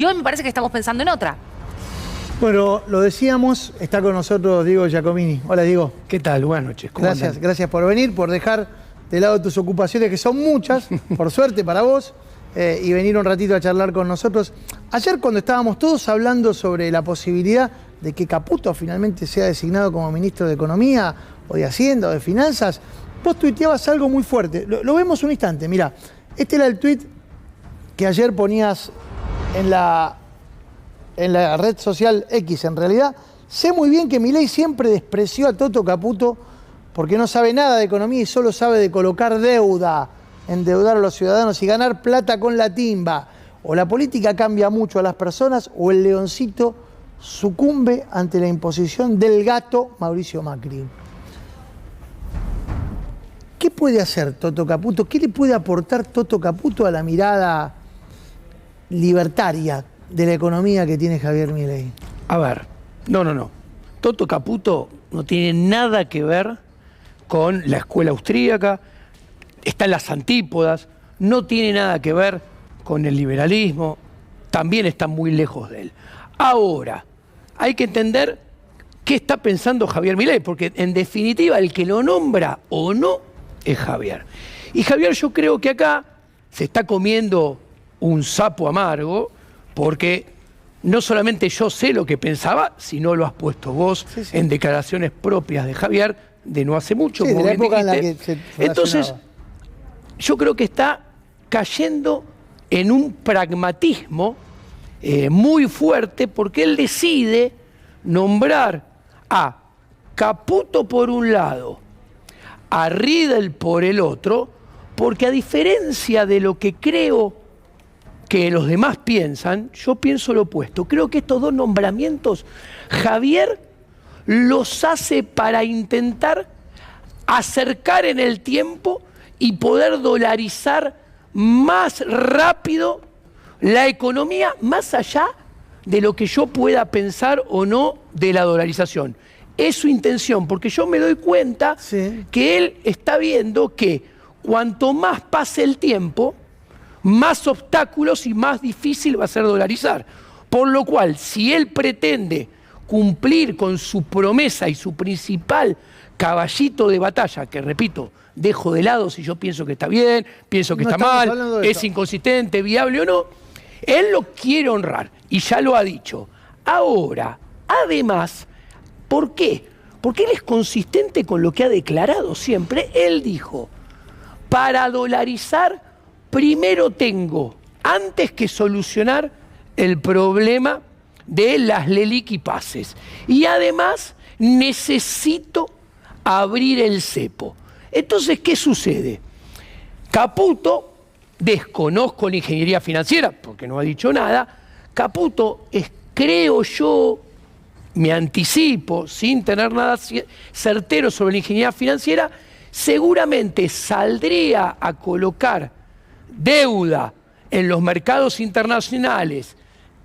Y hoy me parece que estamos pensando en otra. Bueno, lo decíamos, está con nosotros Diego Giacomini. Hola, Diego. ¿Qué tal? Buenas noches. ¿Cómo Gracias, andan? gracias por venir, por dejar de lado tus ocupaciones, que son muchas, por suerte para vos, y venir un ratito a charlar con nosotros. Ayer, cuando estábamos todos hablando sobre la posibilidad de que Caputo finalmente sea designado como ministro de Economía, o de Hacienda, o de Finanzas, vos tuiteabas algo muy fuerte. Lo vemos un instante, mirá. Este era el tuit que ayer ponías en la red social X. En realidad, sé muy bien que Milei siempre despreció a Toto Caputo porque no sabe nada de economía y solo sabe de colocar deuda, endeudar a los ciudadanos y ganar plata con la timba. O la política cambia mucho a las personas o el leoncito sucumbe ante la imposición del gato Mauricio Macri. ¿Qué puede hacer Toto Caputo? ¿Qué le puede aportar Toto Caputo a la mirada libertaria de la economía que tiene Javier Milei? A ver, no. Toto Caputo no tiene nada que ver con la escuela austríaca, está en las antípodas, no tiene nada que ver con el liberalismo, también está muy lejos de él. Ahora, hay que entender qué está pensando Javier Milei, porque en definitiva el que lo nombra o no es Javier. Y Javier, yo creo que acá se está comiendo un sapo amargo, porque no solamente yo sé lo que pensaba, sino lo has puesto vos en declaraciones propias de Javier, de no hace mucho, Sí, como de la bien época en la dijiste. que se Entonces, relacionaba. yo creo que está cayendo en un pragmatismo muy fuerte, porque él decide nombrar a Caputo por un lado, a Riedel por el otro, porque a diferencia de lo que creo que los demás piensan, yo pienso lo opuesto. Creo que estos dos nombramientos, Javier los hace para intentar acercar en el tiempo y poder dolarizar más rápido la economía, más allá de lo que yo pueda pensar o no de la dolarización. Es su intención, porque yo me doy cuenta que él está viendo que cuanto más pase el tiempo, más obstáculos y más difícil va a ser dolarizar. Por lo cual, si él pretende cumplir con su promesa y su principal caballito de batalla, que repito, dejo de lado si yo pienso que está bien, pienso que está mal, es inconsistente, viable o no, él lo quiere honrar y ya lo ha dicho. Ahora, además, ¿por qué? Porque él es consistente con lo que ha declarado siempre. Él dijo, para dolarizar primero tengo, antes que solucionar el problema de las LELIQ y pases. Y además necesito abrir el cepo. Entonces, ¿qué sucede? Caputo, desconozco la ingeniería financiera, porque no ha dicho nada. Caputo es, creo yo, me anticipo, sin tener nada certero sobre la ingeniería financiera, seguramente saldría a colocar deuda en los mercados internacionales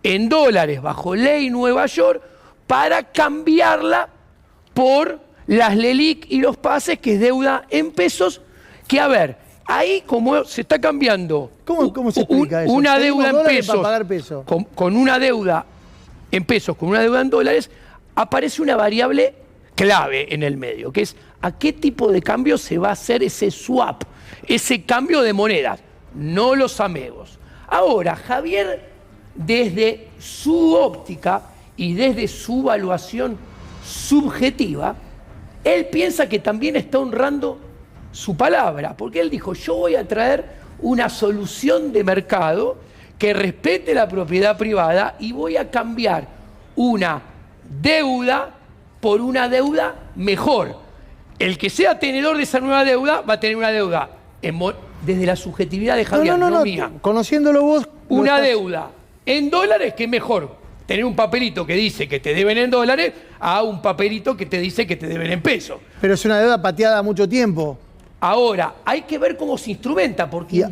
en dólares bajo ley Nueva York para cambiarla por las LELIQ y los pases, que es deuda en pesos, que a ver, ahí como se está cambiando ¿Cómo se explica eso? una deuda en pesos para pagar peso. con una deuda en pesos, con una deuda en dólares, aparece una variable clave en el medio, que es a qué tipo de cambio se va a hacer ese swap, ese cambio de monedas, no los amigos. Ahora, Javier, desde su óptica y desde su evaluación subjetiva, él piensa que también está honrando su palabra, porque él dijo, yo voy a traer una solución de mercado que respete la propiedad privada y voy a cambiar una deuda por una deuda mejor. El que sea tenedor de esa nueva deuda va a tener una deuda desde la subjetividad de Javier, no mía. Conociéndolo vos. Una deuda en dólares, que es mejor tener un papelito que dice que te deben en dólares a un papelito que te dice que te deben en pesos. Pero es una deuda pateada mucho tiempo. Ahora, hay que ver cómo se instrumenta, porque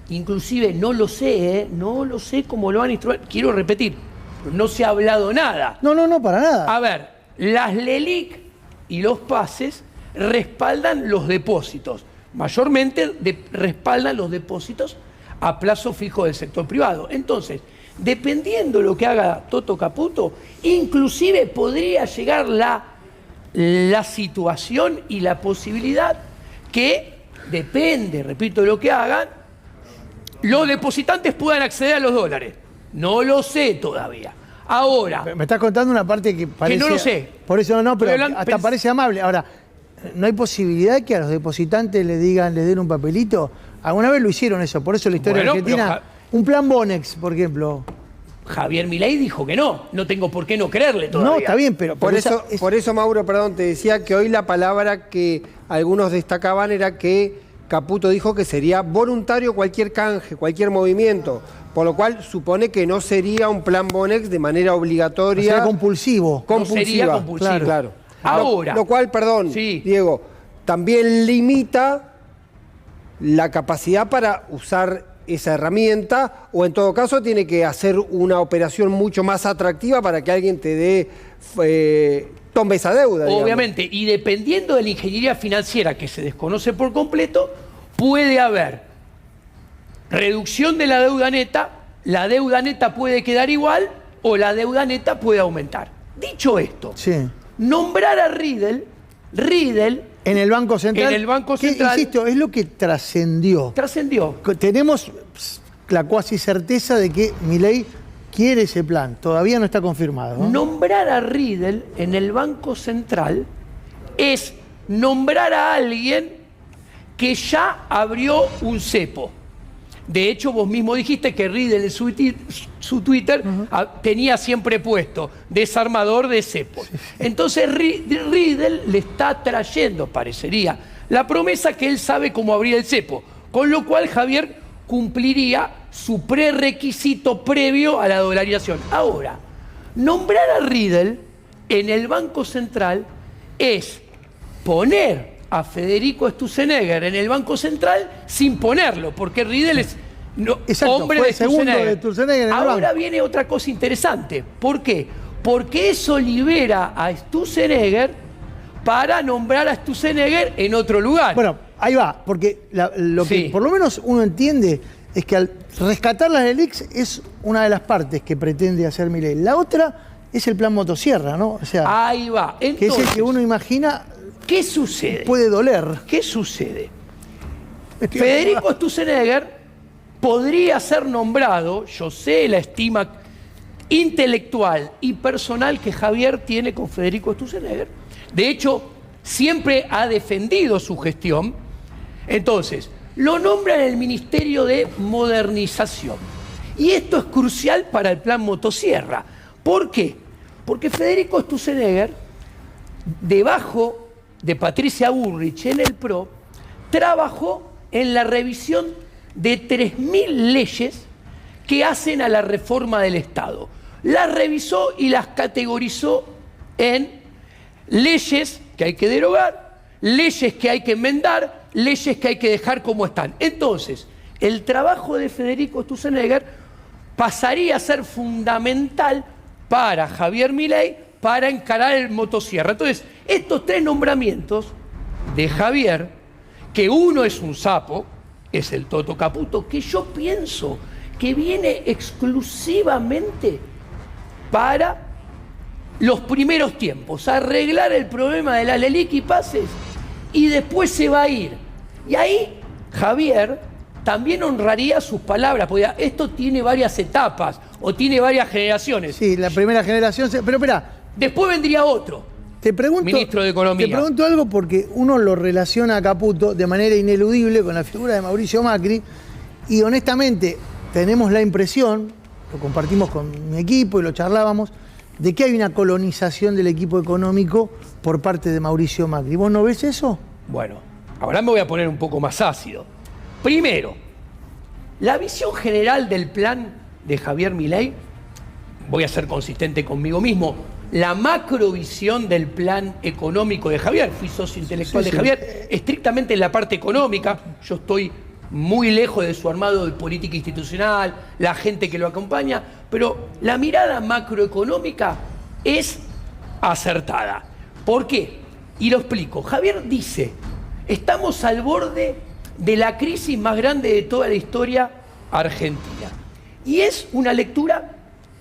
inclusive no lo sé cómo lo van a instrumentar. Quiero repetir, no se ha hablado nada. No, para nada. A ver, las LELIQ y los pases respaldan los depósitos. Mayormente respaldan los depósitos a plazo fijo del sector privado. Entonces, dependiendo de lo que haga Toto Caputo, inclusive podría llegar la situación y la posibilidad que, depende, repito, de lo que hagan, los depositantes puedan acceder a los dólares. No lo sé todavía. Ahora... Me estás contando una parte que parece... Que no lo sé. Por eso no, pero hasta parece amable. Ahora, ¿no hay posibilidad que a los depositantes les den un papelito? Alguna vez lo hicieron eso, por eso la historia argentina... Un plan Bonex, por ejemplo. Javier Milei dijo que no tengo por qué no creerle todavía. No, está bien, pero... Por eso, Mauro, perdón, te decía que hoy la palabra que algunos destacaban era que Caputo dijo que sería voluntario cualquier canje, cualquier movimiento, por lo cual supone que no sería un plan Bonex de manera obligatoria. Sería compulsivo. No sería compulsivo. Claro. Ahora. Lo cual, perdón, sí, Diego, también limita la capacidad para usar esa herramienta, o en todo caso tiene que hacer una operación mucho más atractiva para que alguien te tome esa deuda. Obviamente, digamos. Y dependiendo de la ingeniería financiera que se desconoce por completo, puede haber reducción de la deuda neta puede quedar igual o la deuda neta puede aumentar. Dicho esto, sí, nombrar a Riedel en el Banco Central. En el Banco Central. Insisto, es lo que trascendió. Tenemos la cuasi certeza de que Milei quiere ese plan. Todavía no está confirmado, ¿no? Nombrar a Riedel en el Banco Central es nombrar a alguien que ya abrió un cepo. De hecho, vos mismo dijiste que Riedel en su Twitter tenía siempre puesto desarmador de cepos. Entonces Riedel le está trayendo, parecería, la promesa que él sabe cómo abrir el cepo. Con lo cual Javier cumpliría su prerequisito previo a la dolarización. Ahora, nombrar a Riedel en el Banco Central es poner a Federico Sturzenegger en el Banco Central sin ponerlo, porque Riedel es hombre de Sturzenegger. Ahora viene otra cosa interesante. ¿Por qué? Porque eso libera a Sturzenegger para nombrar a Sturzenegger en otro lugar. Bueno, ahí va, porque lo que por lo menos uno entiende es que al rescatar las LELIQs es una de las partes que pretende hacer Milei. La otra es el plan motosierra, ¿no? O sea, ahí va. Entonces, que es el que uno imagina. ¿Qué sucede? Puede doler. ¿Qué sucede? Federico Sturzenegger podría ser nombrado, yo sé la estima intelectual y personal que Javier tiene con Federico Sturzenegger. De hecho, siempre ha defendido su gestión. Entonces, lo nombra en el Ministerio de Modernización. Y esto es crucial para el plan motosierra. ¿Por qué? Porque Federico Sturzenegger, debajo de Patricia Bullrich en el PRO, trabajó en la revisión de 3.000 leyes que hacen a la reforma del Estado. Las revisó y las categorizó en leyes que hay que derogar, leyes que hay que enmendar, leyes que hay que dejar como están. Entonces, el trabajo de Federico Sturzenegger pasaría a ser fundamental para Javier Milei para encarar el motosierra. Entonces, estos tres nombramientos de Javier, que uno es un sapo, es el Toto Caputo, que yo pienso que viene exclusivamente para los primeros tiempos, arreglar el problema de la LELIQ y pases, y después se va a ir. Y ahí Javier también honraría sus palabras, porque esto tiene varias etapas, o tiene varias generaciones. Sí, la primera generación, pero espera. Después vendría otro. Te pregunto, ministro de Economía. Te pregunto algo porque uno lo relaciona a Caputo de manera ineludible con la figura de Mauricio Macri y honestamente tenemos la impresión, lo compartimos con mi equipo y lo charlábamos, de que hay una colonización del equipo económico por parte de Mauricio Macri. ¿Vos no ves eso? Bueno, ahora me voy a poner un poco más ácido. Primero, la visión general del plan de Javier Milei, voy a ser consistente conmigo mismo, la macrovisión del plan económico de Javier, fui socio intelectual de Javier, estrictamente en la parte económica, yo estoy muy lejos de su armado de política institucional, la gente que lo acompaña, pero la mirada macroeconómica es acertada. ¿Por qué? Y lo explico. Javier dice, estamos al borde de la crisis más grande de toda la historia argentina. Y es una lectura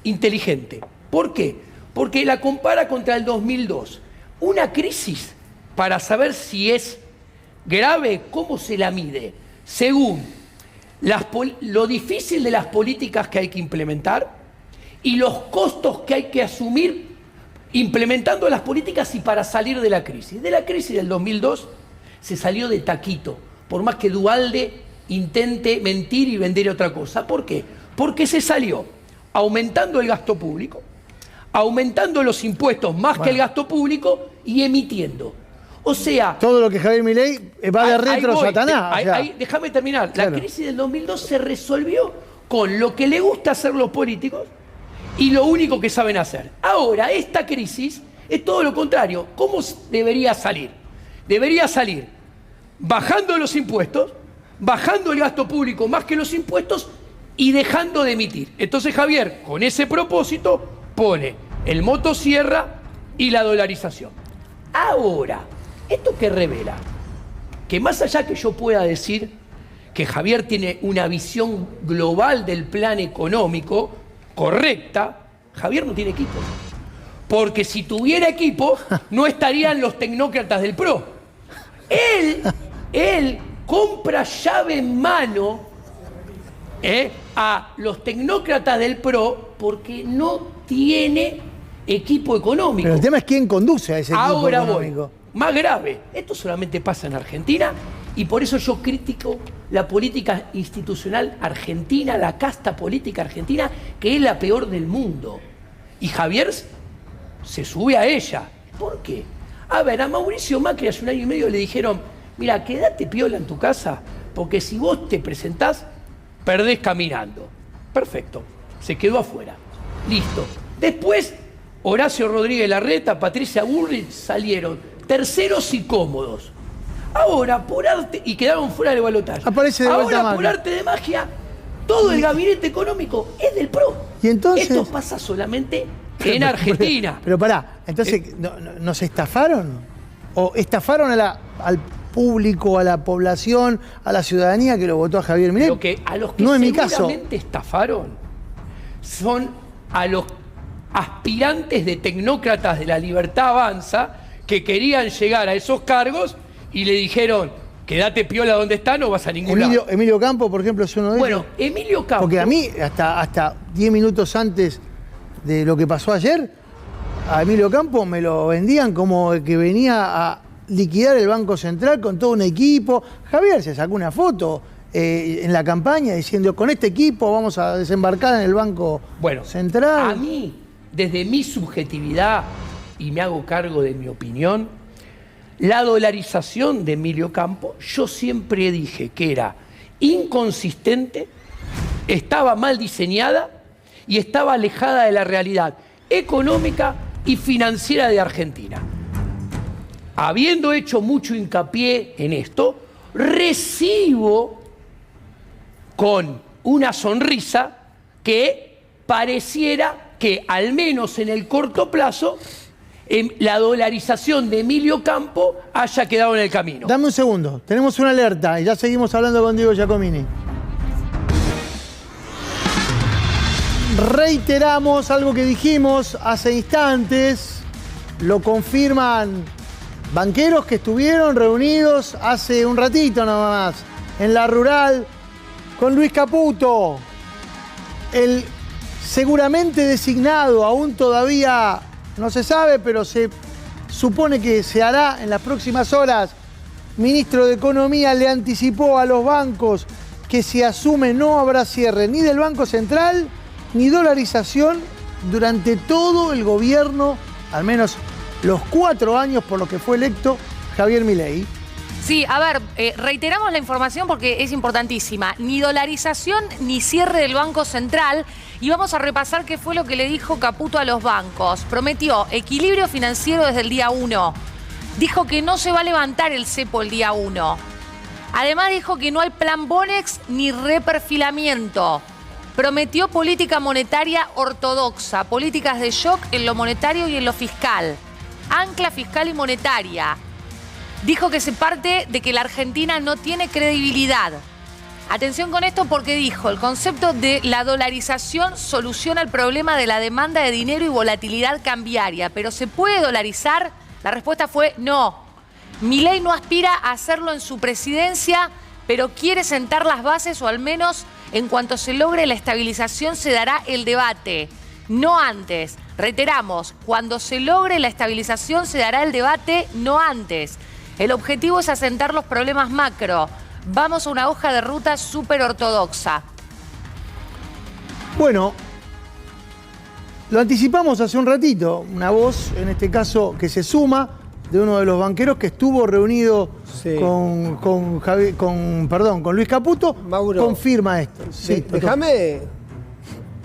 inteligente. ¿Por qué? Porque la compara contra el 2002. Una crisis, para saber si es grave, ¿cómo se la mide? Según lo difícil de las políticas que hay que implementar y los costos que hay que asumir implementando las políticas y para salir de la crisis. De la crisis del 2002 se salió de taquito, por más que Duhalde intente mentir y vender otra cosa. ¿Por qué? Porque se salió aumentando el gasto público, aumentando los impuestos más que el gasto público y emitiendo. O sea... Todo lo que Javier Milei va de retro Satanás. Déjame terminar. Claro. La crisis del 2002 se resolvió con lo que le gusta hacer los políticos y lo único que saben hacer. Ahora, esta crisis es todo lo contrario. ¿Cómo debería salir? Debería salir bajando los impuestos, bajando el gasto público más que los impuestos y dejando de emitir. Entonces Javier, con ese propósito, pone el motosierra y la dolarización. Ahora, ¿esto qué revela? Que más allá que yo pueda decir que Javier tiene una visión global del plan económico correcta, Javier no tiene equipo. Porque si tuviera equipo, no estarían los tecnócratas del PRO. Él compra llave en mano a los tecnócratas del PRO porque no tiene equipo económico. Pero el tema es quién conduce a ese equipo Ahora económico. voy. Más grave, esto solamente pasa en Argentina y por eso yo critico la política institucional argentina, la casta política argentina, que es la peor del mundo. Y Javier se sube a ella. ¿Por qué? A ver, a Mauricio Macri hace 1 año y medio le dijeron, mira, quédate piola en tu casa, porque si vos te presentás, perdés caminando. Perfecto, se quedó afuera. Listo. Después, Horacio Rodríguez Larreta, Patricia Bullrich salieron terceros y cómodos. Ahora, por arte, y quedaron fuera del balotaje. Aparece de vuelta Ahora, por Macri. arte de magia, todo el gabinete económico es del PRO. Y entonces... Esto pasa solamente en Argentina. Pero pará, entonces, ¿nos estafaron? ¿O estafaron al público, a la población, a la ciudadanía que lo votó a Javier Milei? A los que no en mi caso. seguramente estafaron son a los aspirantes de tecnócratas de La Libertad Avanza que querían llegar a esos cargos y le dijeron, quédate piola donde está, no vas a ningún lado. Emilio Campo, por ejemplo, es uno de ellos. Bueno, Emilio Campo... Porque a mí, hasta 10 minutos antes de lo que pasó ayer, a Emilio Campo me lo vendían como que venía a liquidar el Banco Central con todo un equipo. Javier se sacó una foto en la campaña diciendo, con este equipo vamos a desembarcar en el Banco Central. A mí, desde mi subjetividad, y me hago cargo de mi opinión, la dolarización de Emilio Campo, yo siempre dije que era inconsistente, estaba mal diseñada y estaba alejada de la realidad económica y financiera de Argentina. Habiendo hecho mucho hincapié en esto, recibo con una sonrisa que pareciera que, al menos en el corto plazo, la dolarización de Emilio Campo haya quedado en el camino. Dame un segundo, tenemos una alerta y ya seguimos hablando con Diego Giacomini. Reiteramos algo que dijimos hace instantes, lo confirman banqueros que estuvieron reunidos hace un ratito nada más en La Rural con Luis Caputo, el seguramente designado, aún todavía no se sabe, pero se supone que se hará en las próximas horas. Ministro de Economía le anticipó a los bancos que si asume no habrá cierre ni del Banco Central ni dolarización durante todo el gobierno, al menos los 4 años por los que fue electo Javier Milei. Sí, a ver, reiteramos la información porque es importantísima. Ni dolarización ni cierre del Banco Central. Y vamos a repasar qué fue lo que le dijo Caputo a los bancos. Prometió equilibrio financiero desde el día 1. Dijo que no se va a levantar el cepo el día 1. Además dijo que no hay plan Bonex ni reperfilamiento. Prometió política monetaria ortodoxa, políticas de shock en lo monetario y en lo fiscal. Ancla fiscal y monetaria. Dijo que se parte de que la Argentina no tiene credibilidad. Atención con esto porque dijo, el concepto de la dolarización soluciona el problema de la demanda de dinero y volatilidad cambiaria, pero ¿se puede dolarizar? La respuesta fue no. Milei no aspira a hacerlo en su presidencia, pero quiere sentar las bases o al menos en cuanto se logre la estabilización se dará el debate, no antes. Reiteramos, cuando se logre la estabilización se dará el debate, no antes. El objetivo es asentar los problemas macro. Vamos a una hoja de ruta súper ortodoxa. Bueno, lo anticipamos hace un ratito. Una voz, en este caso, que se suma de uno de los banqueros que estuvo reunido Sí. con Luis Caputo, Mauro, confirma esto. Sí, Déjame,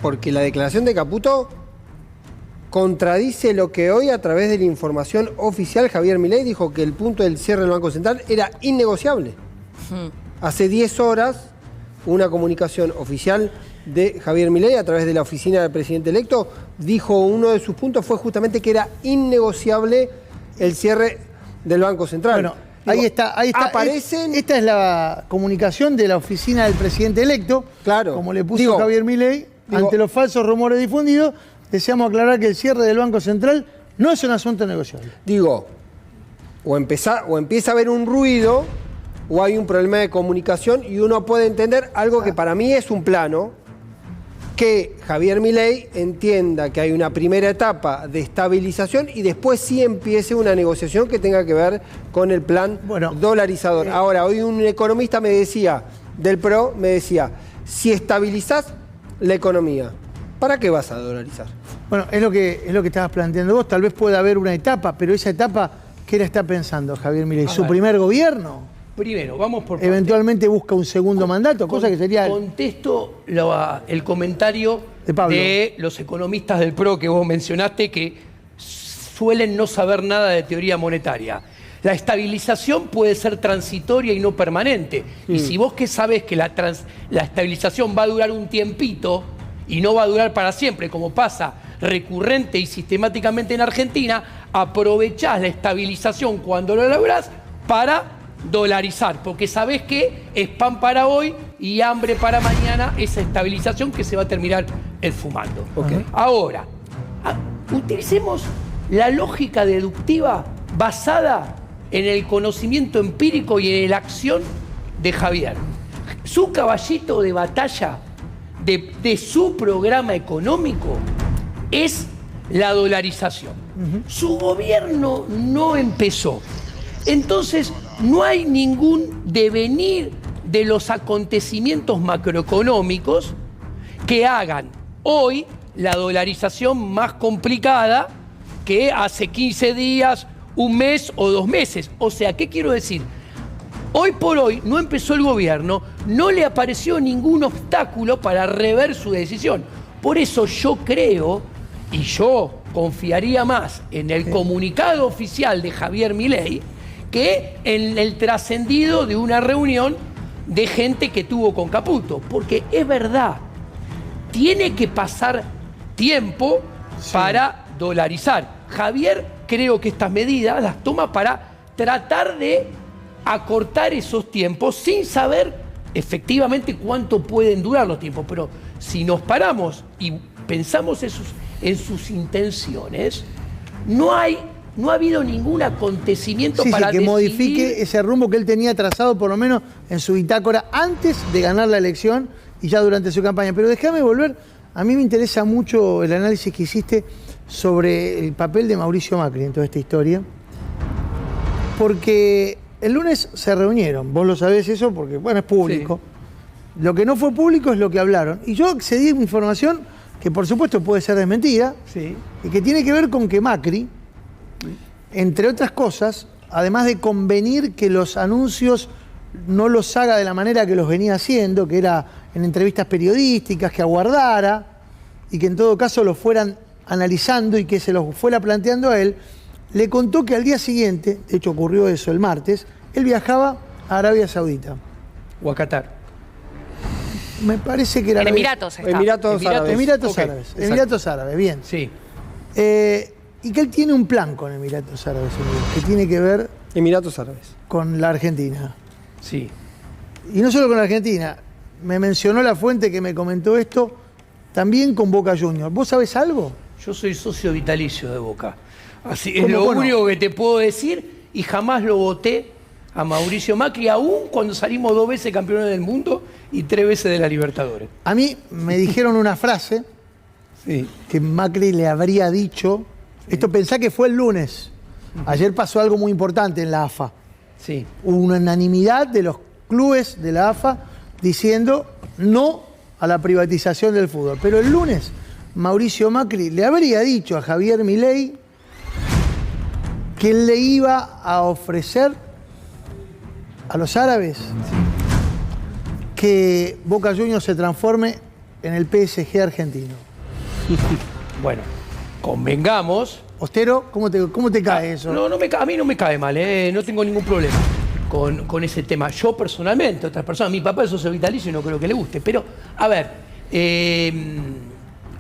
porque la declaración de Caputo contradice lo que hoy, a través de la información oficial, Javier Milei dijo que el punto del cierre del Banco Central era innegociable. Hace 10 horas, una comunicación oficial de Javier Milei a través de la oficina del presidente electo dijo, uno de sus puntos fue justamente que era innegociable el cierre del Banco Central. Bueno, ahí está. Aparecen... Esta es la comunicación de la oficina del presidente electo. Claro. Como le puso Javier Milei, ante los falsos rumores difundidos, deseamos aclarar que el cierre del Banco Central no es un asunto negociable. O empieza a haber un ruido o hay un problema de comunicación y uno puede entender algo que para mí es un plano, que Javier Milei entienda que hay una primera etapa de estabilización y después sí empiece una negociación que tenga que ver con el plan dolarizador. Ahora, hoy un economista me decía, del PRO, me decía, si estabilizás la economía, ¿para qué vas a dolarizar? Bueno, es lo que estabas planteando vos. Tal vez pueda haber una etapa, pero esa etapa, ¿qué le está pensando Javier Milei? ¿Su primer gobierno? Primero, vamos por partes. Eventualmente busca un segundo mandato, cosa que sería... Contesto el comentario de los economistas del PRO que vos mencionaste, que suelen no saber nada de teoría monetaria. La estabilización puede ser transitoria y no permanente. Y si vos que sabés que la estabilización va a durar un tiempito y no va a durar para siempre, como pasa recurrente y sistemáticamente en Argentina, aprovechás la estabilización cuando lo lográs para dolarizar, porque sabés que es pan para hoy y hambre para mañana esa estabilización que se va a terminar esfumando. Ahora, utilicemos la lógica deductiva basada en el conocimiento empírico y en la acción de Javier. Su caballito de batalla de su programa económico es la dolarización. Su gobierno no empezó. Entonces, no hay ningún devenir de los acontecimientos macroeconómicos que hagan hoy la dolarización más complicada que hace 15 días, un mes o 2 meses. O sea, ¿qué quiero decir? Hoy por hoy no empezó el gobierno, no le apareció ningún obstáculo para rever su decisión. Por eso yo creo, y yo confiaría más en el comunicado oficial de Javier Milei, que en el trascendido de una reunión de gente que tuvo con Caputo. Porque es verdad, tiene que pasar tiempo para dolarizar. Javier, creo que estas medidas las toma para tratar de acortar esos tiempos sin saber efectivamente cuánto pueden durar los tiempos. Pero si nos paramos y pensamos en sus intenciones, no ha habido ningún acontecimiento para que modifique ese rumbo que él tenía trazado, por lo menos en su bitácora, antes de ganar la elección y ya durante su campaña. Pero déjame volver, a mí me interesa mucho el análisis que hiciste sobre el papel de Mauricio Macri en toda esta historia, porque el lunes se reunieron, vos lo sabés eso porque, bueno, es público. Sí. Lo que no fue público es lo que hablaron. Y yo accedí a información que, por supuesto, puede ser desmentida, y que tiene que ver con que Macri, entre otras cosas, además de convenir que los anuncios no los haga de la manera que los venía haciendo, que era en entrevistas periodísticas, que aguardara y que en todo caso los fueran analizando y que se los fuera planteando a él, le contó que al día siguiente, de hecho ocurrió eso el martes, él viajaba a Arabia Saudita. O a Qatar. Me parece que era... En Emiratos. Emiratos Árabes. Emiratos Árabes, bien. Sí. Y que él tiene un plan con Emiratos Árabes Unidos, que tiene que ver... Emiratos Árabes. Con la Argentina. Sí. Y no solo con la Argentina. me mencionó la fuente que me comentó esto, también con Boca Juniors. ¿Vos sabés algo? Yo soy socio vitalicio de Boca. Así es ¿Cómo? lo Bueno. único que te puedo decir, y jamás lo voté a Mauricio Macri, aún cuando salimos 2 veces campeones del mundo y 3 veces de la Libertadores. A mí me dijeron una frase Sí. que Macri le habría dicho. Esto pensá que fue el lunes. Ayer pasó algo muy importante en la AFA. Sí. Hubo una unanimidad de los clubes de la AFA diciendo no a la privatización del fútbol. Pero el lunes Mauricio Macri le habría dicho a Javier Milei que él le iba a ofrecer a los árabes que Boca Juniors se transforme en el PSG argentino. Bueno, convengamos. Ostero, ¿cómo te cae eso? No, a mí no me cae mal, no tengo ningún problema con ese tema. Yo personalmente, otras personas, mi papá es socio vitalicio y no creo que le guste, pero a ver,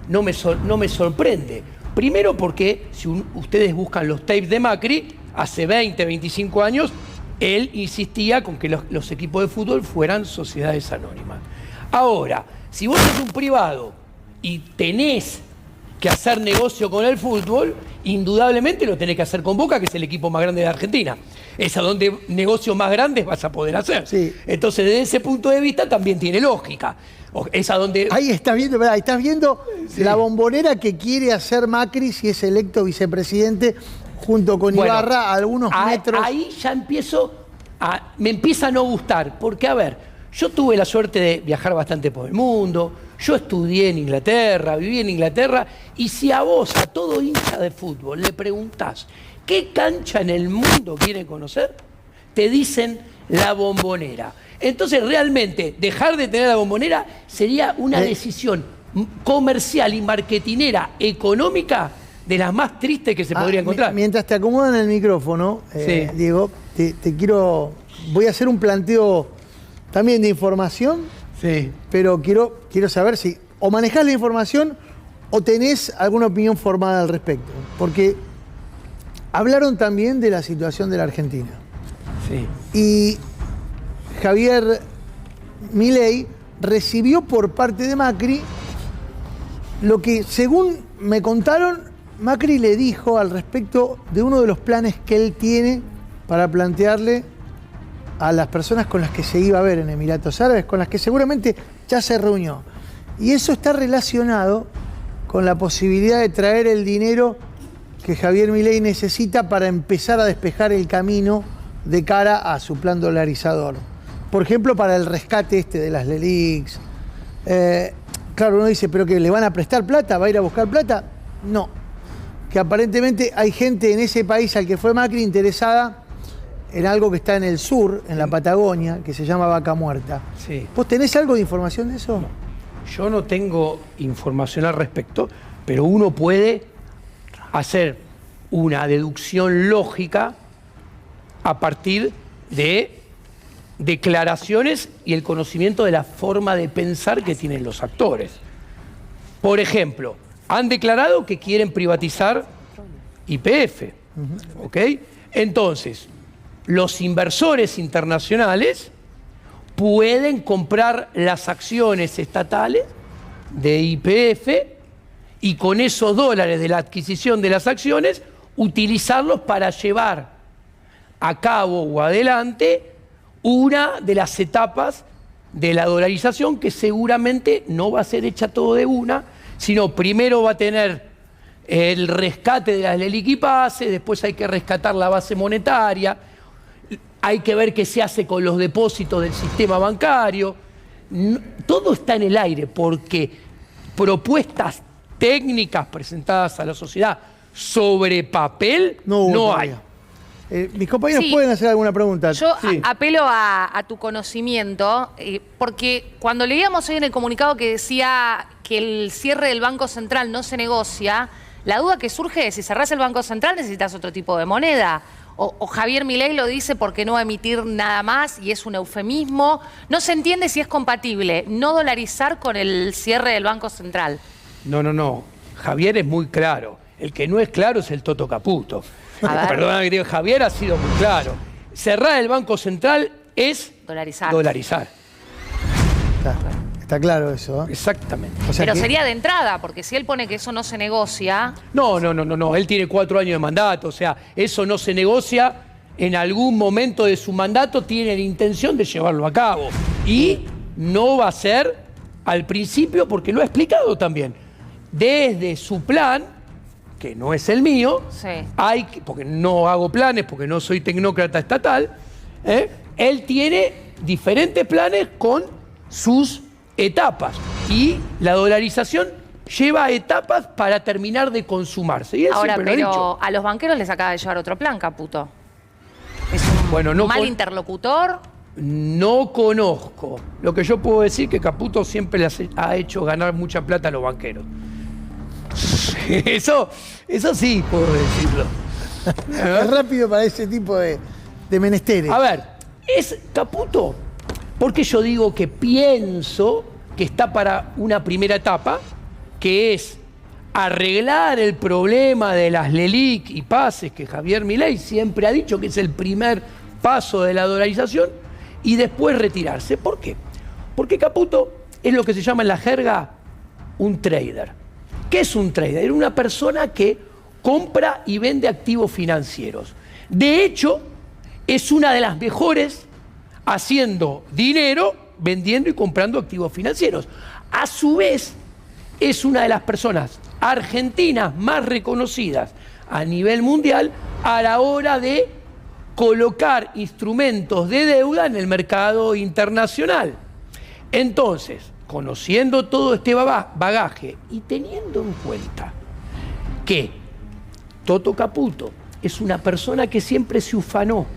no me sorprende. Primero porque si ustedes buscan los tapes de Macri, hace 20, 25 años, él insistía con que los equipos de fútbol fueran sociedades anónimas. Ahora, si vos sos un privado y tenés que hacer negocio con el fútbol, indudablemente lo tenés que hacer con Boca, que es el equipo más grande de Argentina. Es a donde negocios más grandes vas a poder hacer. Sí. Entonces, desde ese punto de vista también tiene lógica. Es a donde... Ahí estás viendo, ¿verdad? Estás viendo la bombonera que quiere hacer Macri si es electo vicepresidente junto con Bueno, Ibarra a algunos metros. Ahí ya me empieza a no gustar, porque a ver, yo tuve la suerte de viajar bastante por el mundo, yo estudié en Inglaterra, viví en Inglaterra, y si a vos, a todo hincha de fútbol, le preguntás qué cancha en el mundo quiere conocer, te dicen la Bombonera. Entonces, realmente, dejar de tener la Bombonera sería una decisión comercial y marketinera económica de las más tristes que se podría encontrar. Mientras te acomodan el micrófono, Sí. Diego, voy a hacer un planteo también de información, Sí. pero quiero saber si o manejás la información o tenés alguna opinión formada al respecto. Porque hablaron también de la situación de la Argentina. Sí. Y Javier Milei recibió por parte de Macri lo que, según me contaron, Macri le dijo al respecto de uno de los planes que él tiene para plantearle a las personas con las que se iba a ver en Emiratos Árabes, con las que seguramente ya se reunió. Y eso está relacionado con la posibilidad de traer el dinero que Javier Milei necesita para empezar a despejar el camino de cara a su plan dolarizador. Por ejemplo, para el rescate de las LELIQs. Claro, uno dice, ¿pero que le van a prestar plata? ¿Va a ir a buscar plata? No. Que aparentemente hay gente en ese país al que fue Macri interesada en algo que está en el sur, en la Patagonia, que se llama Vaca Muerta. Sí. ¿Vos tenés algo de información de eso? Yo no tengo información al respecto, pero uno puede hacer una deducción lógica a partir de declaraciones y el conocimiento de la forma de pensar que tienen los actores. Por ejemplo, han declarado que quieren privatizar YPF, ¿ok? Entonces, los inversores internacionales pueden comprar las acciones estatales de YPF y con esos dólares de la adquisición de las acciones utilizarlos para llevar a cabo o adelante una de las etapas de la dolarización que seguramente no va a ser hecha todo de una, sino primero va a tener el rescate de las LELIQ y PASE, después hay que rescatar la base monetaria, hay que ver qué se hace con los depósitos del sistema bancario. Todo está en el aire porque propuestas técnicas presentadas a la sociedad sobre papel no hay. Mis compañeros Sí. pueden hacer alguna pregunta. Yo Sí. apelo a tu conocimiento, porque cuando leíamos hoy en el comunicado que decía que el cierre del Banco Central no se negocia, la duda que surge es si cerrás el Banco Central necesitas otro tipo de moneda. O Javier Milei lo dice porque no va a emitir nada más y es un eufemismo. No se entiende si es compatible no dolarizar con el cierre del Banco Central. No. Javier es muy claro. El que no es claro es el Toto Caputo. A ver. Perdona que diga, Javier ha sido muy claro. Cerrar el Banco Central es Dolarizar. dolarizar. Está claro eso, ¿eh? Exactamente. O sea Pero que- sería de entrada, porque si él pone que eso no se negocia, No. Él tiene 4 años de mandato, o sea, eso no se negocia. En algún momento de su mandato tiene la intención de llevarlo a cabo. Y no va a ser al principio, porque lo ha explicado también. Desde su plan, que no es el mío, sí. porque no hago planes, porque no soy tecnócrata estatal, él tiene diferentes planes con sus etapas. Y la dolarización lleva etapas para terminar de consumarse. Y él Ahora, siempre lo ha dicho. pero a los banqueros les acaba de llevar otro plan, Caputo. Es un Bueno, mal interlocutor. No conozco. Lo que yo puedo decir es que Caputo siempre les ha hecho ganar mucha plata a los banqueros. Eso sí puedo decirlo. Es rápido para ese tipo de menesteres. A ver, es Caputo, porque yo digo que pienso que está para una primera etapa, que es arreglar el problema de las LELIQ y pases, que Javier Milei siempre ha dicho que es el primer paso de la dolarización, y después retirarse. ¿Por qué? Porque Caputo es lo que se llama en la jerga un trader. ¿Qué es un trader? Es una persona que compra y vende activos financieros. De hecho, es una de las mejores haciendo dinero, vendiendo y comprando activos financieros. A su vez, es una de las personas argentinas más reconocidas a nivel mundial a la hora de colocar instrumentos de deuda en el mercado internacional. Entonces, conociendo todo este bagaje y teniendo en cuenta que Toto Caputo es una persona que siempre se ufanó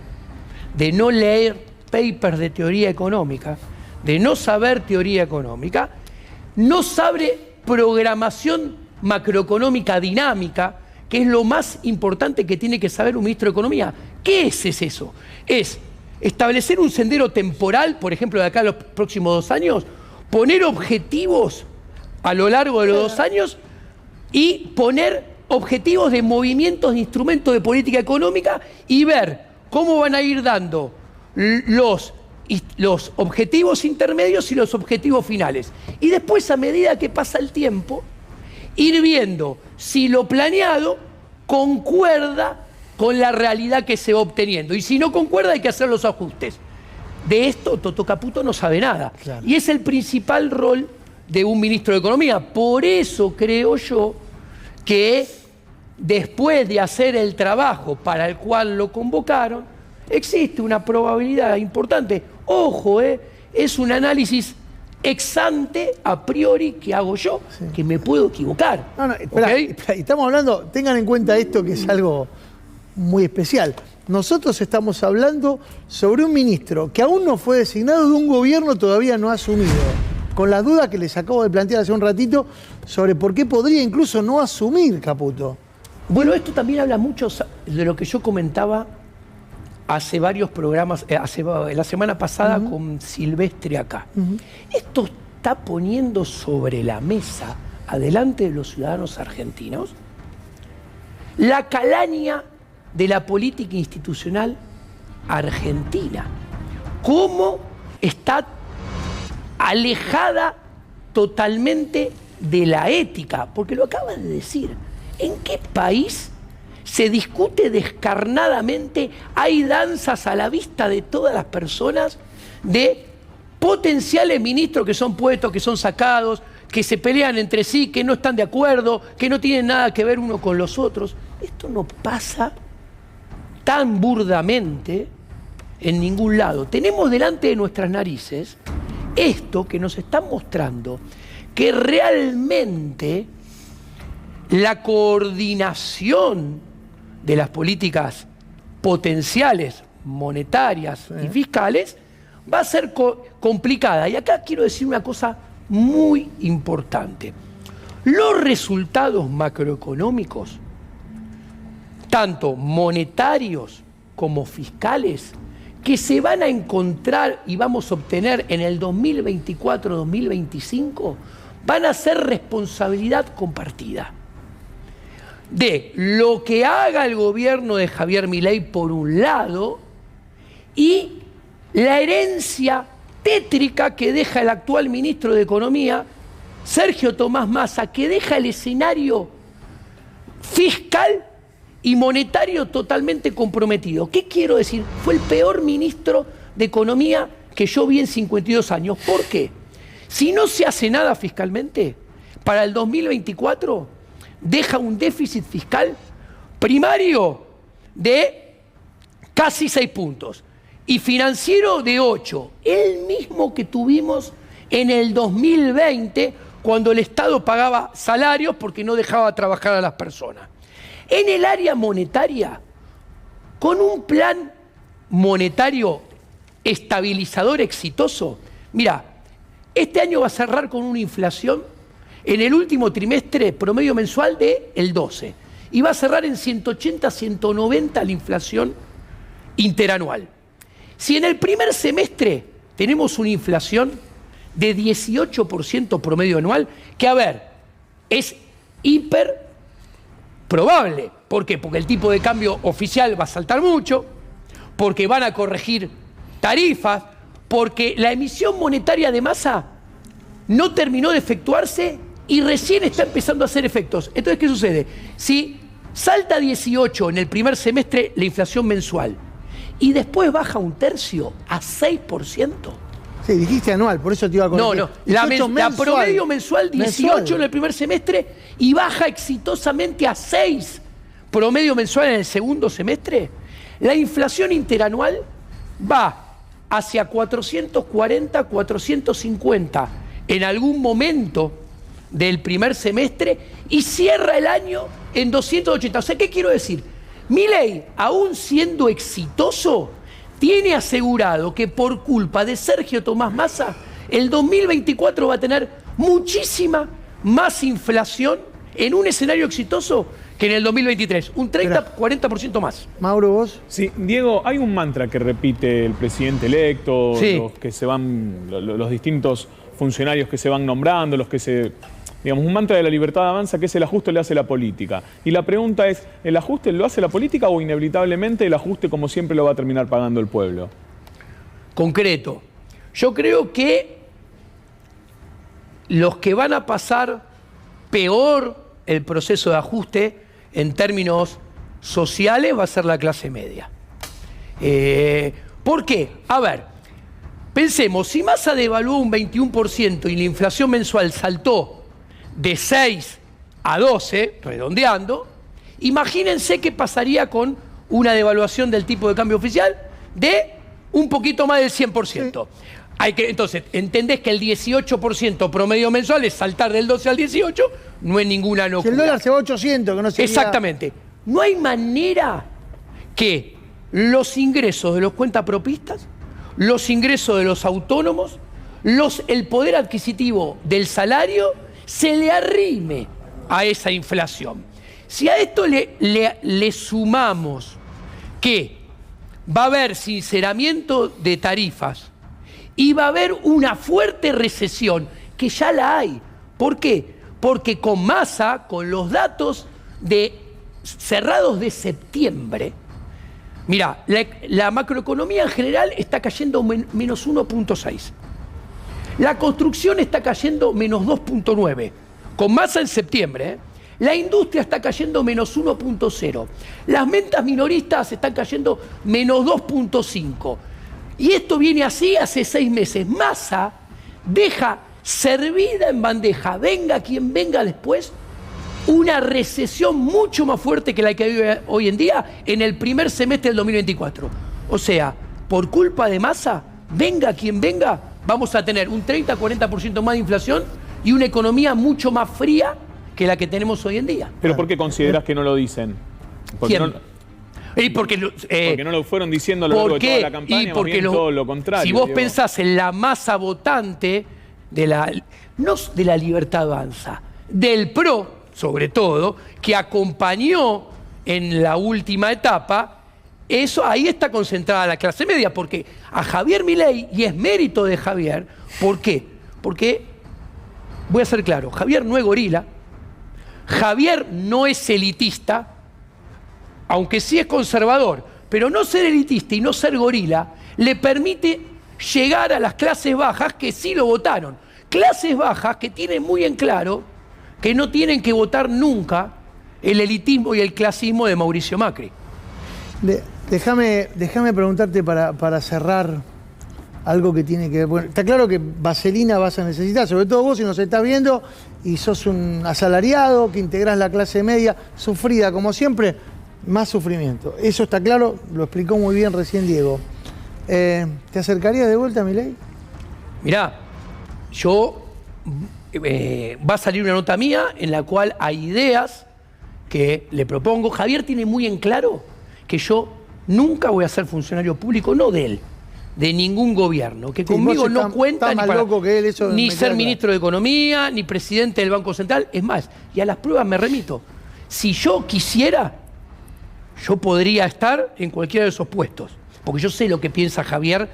de no leer papers de teoría económica, de no saber teoría económica, no sabe programación macroeconómica dinámica, que es lo más importante que tiene que saber un ministro de Economía. ¿Qué es eso? Es establecer un sendero temporal, por ejemplo, de acá a los próximos 2 años, poner objetivos a lo largo de los 2 años y poner objetivos de movimientos de instrumentos de política económica y ver cómo van a ir dando los objetivos intermedios y los objetivos finales. Y después, a medida que pasa el tiempo, ir viendo si lo planeado concuerda con la realidad que se va obteniendo. Y si no concuerda, hay que hacer los ajustes. De esto, Toto Caputo no sabe nada. Claro. Y es el principal rol de un ministro de Economía. Por eso creo yo que después de hacer el trabajo para el cual lo convocaron, existe una probabilidad importante. Ojo, es un análisis ex ante, a priori, que hago yo, que me puedo equivocar. No, espera, ¿Ok? espera, estamos hablando, tengan en cuenta esto que es algo muy especial. Nosotros estamos hablando sobre un ministro que aún no fue designado de un gobierno todavía no asumido, con la duda que les acabo de plantear hace un ratito sobre por qué podría incluso no asumir Caputo. Bueno, esto también habla mucho de lo que yo comentaba hace varios programas, la semana pasada con Silvestre acá. Esto está poniendo sobre la mesa, adelante de los ciudadanos argentinos, la calaña de la política institucional argentina. Cómo está alejada totalmente de la ética, porque lo acaban de decir. ¿En qué país se discute descarnadamente, hay danzas a la vista de todas las personas de potenciales ministros que son puestos, que son sacados, que se pelean entre sí, que no están de acuerdo, que no tienen nada que ver uno con los otros? Esto no pasa tan burdamente en ningún lado. Tenemos delante de nuestras narices esto que nos está mostrando que realmente la coordinación de las políticas potenciales, monetarias y fiscales, va a ser complicada. Y acá quiero decir una cosa muy importante. Los resultados macroeconómicos, tanto monetarios como fiscales, que se van a encontrar y vamos a obtener en el 2024-2025, van a ser responsabilidad compartida de lo que haga el gobierno de Javier Milei por un lado y la herencia tétrica que deja el actual ministro de Economía, Sergio Tomás Massa, que deja el escenario fiscal y monetario totalmente comprometido. ¿Qué quiero decir? Fue el peor ministro de Economía que yo vi en 52 años. ¿Por qué? Si no se hace nada fiscalmente, para el 2024 deja un déficit fiscal primario de casi 6 puntos y financiero de 8, el mismo que tuvimos en el 2020 cuando el Estado pagaba salarios porque no dejaba trabajar a las personas. En el área monetaria, con un plan monetario estabilizador exitoso, mira, este año va a cerrar con una inflación en el último trimestre promedio mensual del 12 y va a cerrar en 180, 190 la inflación interanual. Si en el primer semestre tenemos una inflación de 18% promedio anual, que a ver, es hiper probable. ¿Por qué? Porque el tipo de cambio oficial va a saltar mucho, porque van a corregir tarifas, porque la emisión monetaria de Massa no terminó de efectuarse y recién está empezando a hacer efectos. Entonces, ¿qué sucede? Si salta 18 en el primer semestre la inflación mensual y después baja un tercio a 6%. Sí, dijiste anual, por eso te iba a corregir. No, la promedio mensual 18 en el primer semestre y baja exitosamente a 6 promedio mensual en el segundo semestre. La inflación interanual va hacia 440, 450 en algún momento del primer semestre y cierra el año en 280. O sea, ¿qué quiero decir? Milei, aún siendo exitoso, tiene asegurado que por culpa de Sergio Tomás Massa, el 2024 va a tener muchísima más inflación en un escenario exitoso que en el 2023. Un 30, 40% más. Mauro, vos. Sí, Diego, hay un mantra que repite el presidente electo, Sí. los que se van, los distintos funcionarios que se van nombrando, los que se... Digamos, un mantra de la libertad avanza, que es el ajuste le hace la política. Y la pregunta es, ¿el ajuste lo hace la política o inevitablemente el ajuste, como siempre, lo va a terminar pagando el pueblo? Concreto. Yo creo que los que van a pasar peor el proceso de ajuste en términos sociales va a ser la clase media. ¿Por qué? A ver, pensemos, si Massa devaluó un 21% y la inflación mensual saltó de 6 a 12, redondeando, imagínense qué pasaría con una devaluación del tipo de cambio oficial de un poquito más del 100%. Sí. Entonces, entendés que el 18% promedio mensual es saltar del 12 al 18, no es ninguna locura. Si el dólar se va a 800, que no sería... Exactamente. No hay manera que los ingresos de los cuentapropistas, los ingresos de los autónomos, el poder adquisitivo del salario se le arrime a esa inflación. Si a esto le sumamos que va a haber sinceramiento de tarifas y va a haber una fuerte recesión, que ya la hay. ¿Por qué? Porque con Massa, con los datos cerrados de septiembre, mira, la macroeconomía en general está cayendo menos 1.6. La construcción está cayendo menos 2.9, con Massa en septiembre. La industria está cayendo menos 1.0. Las ventas minoristas están cayendo menos 2.5. Y esto viene así hace 6 meses. Massa deja servida en bandeja, venga quien venga después, una recesión mucho más fuerte que la que vive hoy en día en el primer semestre del 2024. O sea, por culpa de Massa, venga quien venga, vamos a tener un 30-40% más de inflación y una economía mucho más fría que la que tenemos hoy en día. ¿Pero por qué considerás que no lo dicen? ¿Quién? Porque no lo fueron diciendo a lo largo de toda la campaña, más bien todo lo contrario. Si vos pensás en la masa votante, no de la Libertad Avanza, del PRO, sobre todo, que acompañó en la última etapa, ahí está concentrada la clase media, porque a Javier Milei, y es mérito de Javier, ¿por qué? Porque, voy a ser claro, Javier no es gorila, Javier no es elitista, aunque sí es conservador, pero no ser elitista y no ser gorila le permite llegar a las clases bajas que sí lo votaron. Clases bajas que tienen muy en claro que no tienen que votar nunca el elitismo y el clasismo de Mauricio Macri. Déjame preguntarte para cerrar algo que tiene que ver. Bueno, está claro que vaselina vas a necesitar, sobre todo vos si nos estás viendo y sos un asalariado, que integrás la clase media, sufrida como siempre, más sufrimiento. Eso está claro, lo explicó muy bien recién Diego. ¿Te acercarías de vuelta a Milei? Mirá, va a salir una nota mía en la cual hay ideas que le propongo. Javier tiene muy en claro que yo nunca voy a ser funcionario público, no de él, de ningún gobierno, que conmigo no cuenta ni ser ministro de Economía, ni presidente del Banco Central. Es más, y a las pruebas me remito. Si yo quisiera, yo podría estar en cualquiera de esos puestos, porque yo sé lo que piensa Javier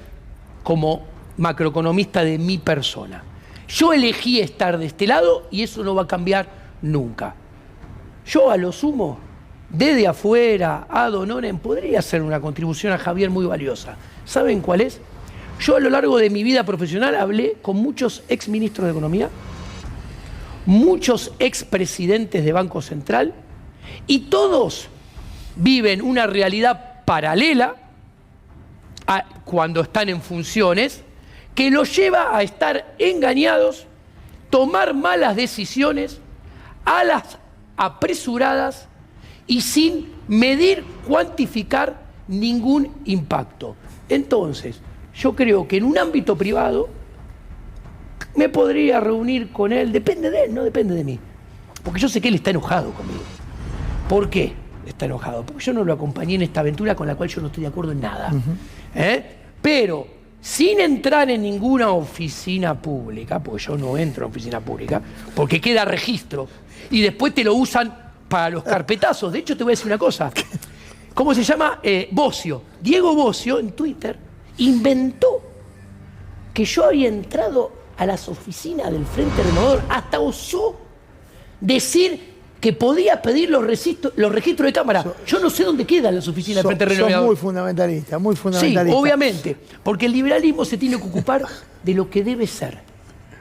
como macroeconomista de mi persona. Yo elegí estar de este lado y eso no va a cambiar nunca. Yo a lo sumo, desde afuera, ad honorem, podría hacer una contribución a Javier muy valiosa. ¿Saben cuál es? Yo a lo largo de mi vida profesional hablé con muchos exministros de Economía, muchos expresidentes de Banco Central, y todos viven una realidad paralela a cuando están en funciones, que los lleva a estar engañados, tomar malas decisiones, a las apresuradas y sin medir, cuantificar ningún impacto. Entonces, yo creo que en un ámbito privado me podría reunir con él, depende de él, no depende de mí. Porque yo sé que él está enojado conmigo. ¿Por qué está enojado? Porque yo no lo acompañé en esta aventura con la cual yo no estoy de acuerdo en nada. Pero sin entrar en ninguna oficina pública, porque yo no entro en oficina pública, porque queda registro, y después te lo usan para los carpetazos. De hecho, te voy a decir una cosa. ¿Cómo se llama? Bocio. Diego Bocio, en Twitter, inventó que yo había entrado a las oficinas del Frente Renovador. Hasta osó decir que podía pedir los registros de cámara. Yo no sé dónde quedan las oficinas del Frente Renovador. Muy fundamentalista, muy fundamentalista. Sí, obviamente. Porque el liberalismo se tiene que ocupar de lo que debe ser,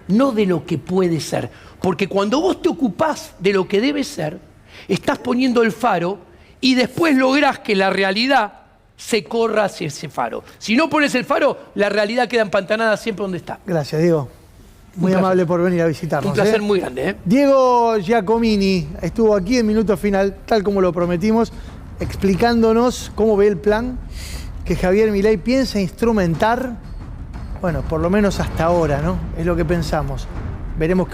no de lo que puede ser. Porque cuando vos te ocupás de lo que debe ser, estás poniendo el faro y después lográs que la realidad se corra hacia ese faro. Si no pones el faro, la realidad queda empantanada siempre donde está. Gracias, Diego. Muy amable por venir a visitarnos. Un placer muy grande. Diego Giacomini estuvo aquí en Minuto Final, tal como lo prometimos, explicándonos cómo ve el plan que Javier Milei piensa instrumentar, bueno, por lo menos hasta ahora, ¿no? Es lo que pensamos. Veremos